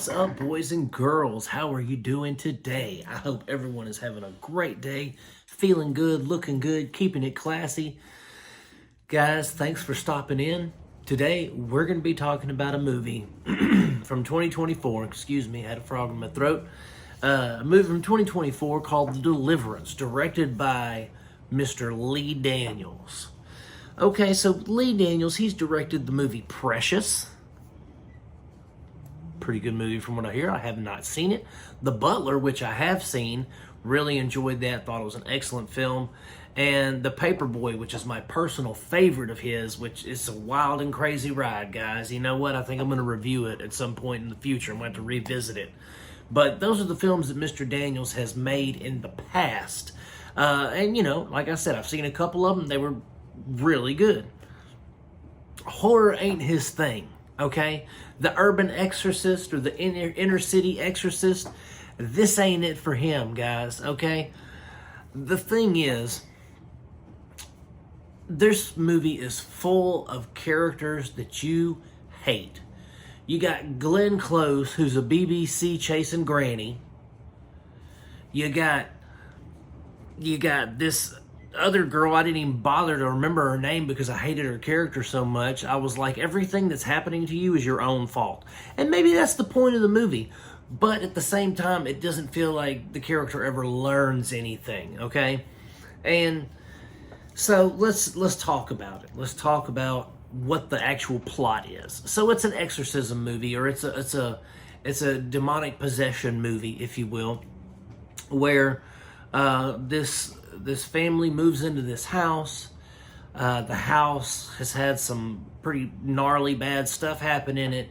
What's up, boys and girls? How are you doing today? I hope everyone is having a great day, feeling good, looking good, keeping it classy. Guys, thanks for stopping in. Today, we're going to be talking about a movie from 2024. Excuse me, I had a frog in my throat. A movie from 2024 called Deliverance, directed by Mr. Lee Daniels. Okay, so Lee Daniels, he's directed the movie Precious. Pretty good movie from what I hear. I have not seen it. The Butler, which I have seen, really enjoyed that. Thought it was an excellent film. And The Paperboy, which is my personal favorite of his, which is a wild and crazy ride, guys. You know what? I think I'm going to review it at some point in the future. I'm going to have to revisit it. But those are the films that Mr. Daniels has made in the past. And, you know, like I said, I've seen a couple of them. They were really good. Horror ain't his thing. Okay, the urban exorcist or the inner city exorcist, this ain't it for him, guys. Okay, the thing is, this movie is full of characters that you hate. You got Glenn Close, who's a BBC chasing granny. You got this other girl, I didn't even bother to remember her name because I hated her character so much. I was like, everything that's happening to you is your own fault. And maybe that's the point of the movie. But at the same time, it doesn't feel like the character ever learns anything, okay? And so let's talk about it. Let's talk about what the actual plot is. So it's an exorcism movie, or it's a demonic possession movie, if you will, where this family moves into this house. The house has had some pretty gnarly bad stuff happen in it.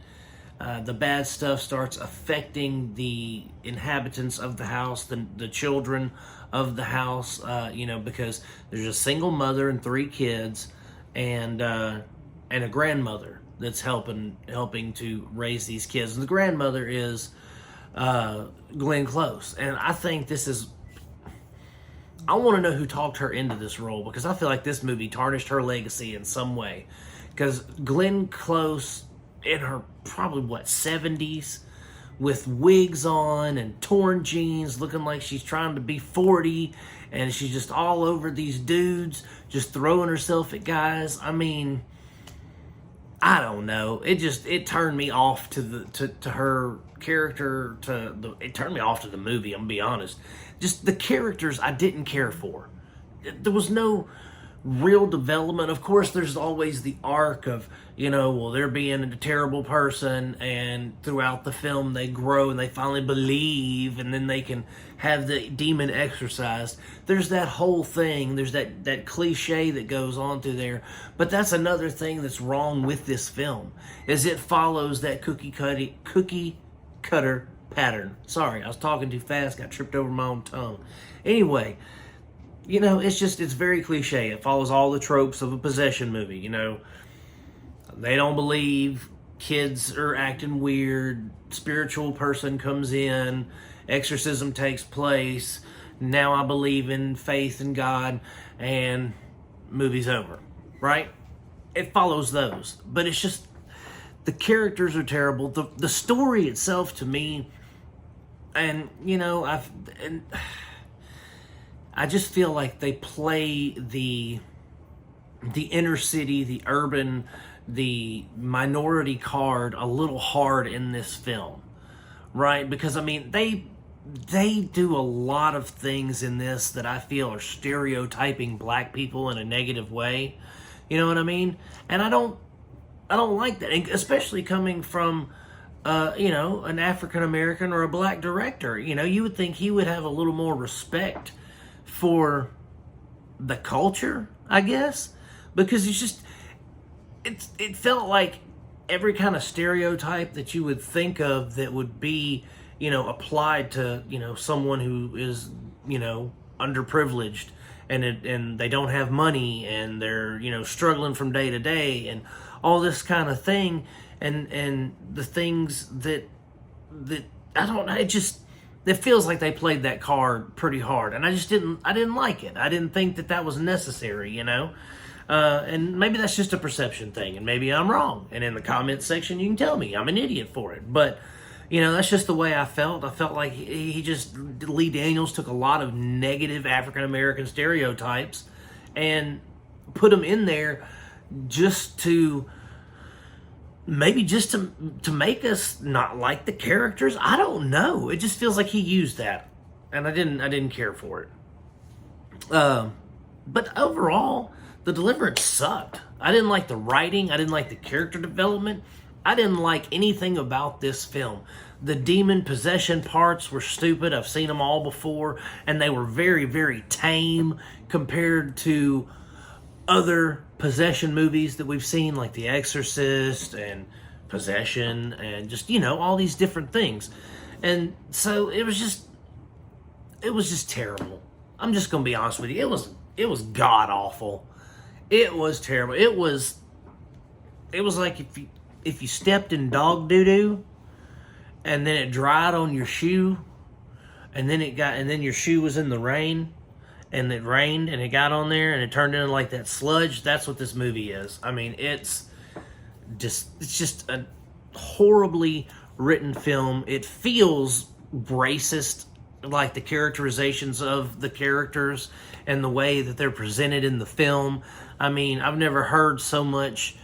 The bad stuff starts affecting the inhabitants of the house, the children of the house, because there's a single mother and 3 kids and a grandmother that's helping to raise these kids. And the grandmother is Glenn Close. And I think I want to know who talked her into this role, because I feel like this movie tarnished her legacy in some way. Because Glenn Close, in her probably, 70s, with wigs on and torn jeans, looking like she's trying to be 40, and she's just all over these dudes, just throwing herself at guys. I mean, I don't know. It turned me off to her character. It turned me off to the movie. I'm gonna be honest. Just the characters I didn't care for. There was no real development. Of course, there's always the arc of, they're being a terrible person, and throughout the film they grow and they finally believe, and then they can have the demon exorcised. There's that whole thing. There's that cliche that goes on through there. But that's another thing that's wrong with this film, is it follows that cookie cutter pattern. Sorry, I was talking too fast, got tripped over my own tongue. Anyway, it's very cliche. It follows all the tropes of a possession movie. They don't believe, kids are acting weird, spiritual person comes in, exorcism takes place, now I believe in faith in God, and movie's over, right? It follows those, but it's just, the characters are terrible. The story itself, to me, and I just feel like they play the inner city, the urban, the minority card a little hard in this film, right? Because they do a lot of things in this that I feel are stereotyping black people in a negative way. You know what I mean? And I don't like that, especially coming from an African American or a black director. You would think he would have a little more respect for the culture, I guess, because it felt like every kind of stereotype that you would think of that would be, applied to, someone who is, underprivileged, and they don't have money, and they're, struggling from day to day, and all this kind of thing, and the things that I don't know, it feels like they played that card pretty hard, and I didn't like it. I didn't think that was necessary, and maybe that's just a perception thing, and maybe I'm wrong, and in the comment section you can tell me I'm an idiot for it. But You know, that's just the way I felt. I felt like Lee Daniels took a lot of negative African American stereotypes and put them in there just to maybe just to make us not like the characters. I don't know. It just feels like he used that, and I didn't care for it. But overall, the Deliverance sucked. I didn't like the writing. I didn't like the character development. I didn't like anything about this film. The demon possession parts were stupid. I've seen them all before, and they were very, very tame compared to other possession movies that we've seen, like The Exorcist and Possession and just, you know, all these different things. And so it was just terrible. I'm just going to be honest with you. It was god awful. It was terrible. It was like if you stepped in dog doo-doo and then it dried on your shoe and then your shoe was in the rain and it rained and it got on there and it turned into like that sludge. That's what this movie is. I mean, it's just a horribly written film. It feels racist, like the characterizations of the characters and the way that they're presented in the film. I mean, I've never heard so much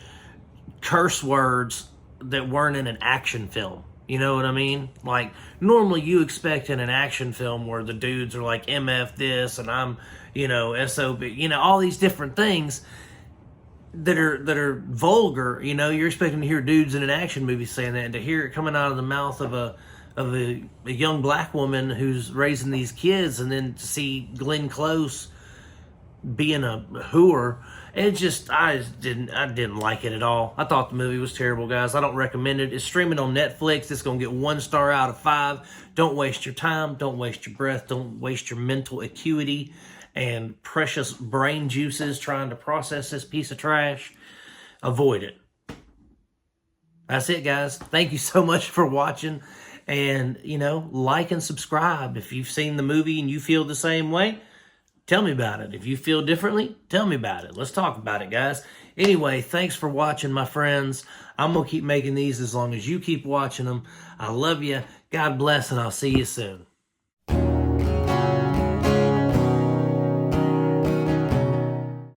curse words that weren't in an action film. You know what I mean? Like, normally you expect in an action film where the dudes are like, MF this, and I'm, you know, SOB, you know, all these different things that are vulgar. You know, you're expecting to hear dudes in an action movie saying that, and to hear it coming out of the mouth of a young black woman who's raising these kids, and then to see Glenn Close being a whore, I didn't like it at all. I thought the movie was terrible, guys. I don't recommend it. It's streaming on Netflix. It's going to get 1 star out of 5. Don't waste your time. Don't waste your breath. Don't waste your mental acuity and precious brain juices trying to process this piece of trash. Avoid it. That's it, guys. Thank you so much for watching. And, you know, like and subscribe. If you've seen the movie and you feel the same way, tell me about it. If you feel differently, tell me about it. Let's talk about it, guys. Anyway, thanks for watching, my friends. I'm going to keep making these as long as you keep watching them. I love you. God bless, and I'll see you soon.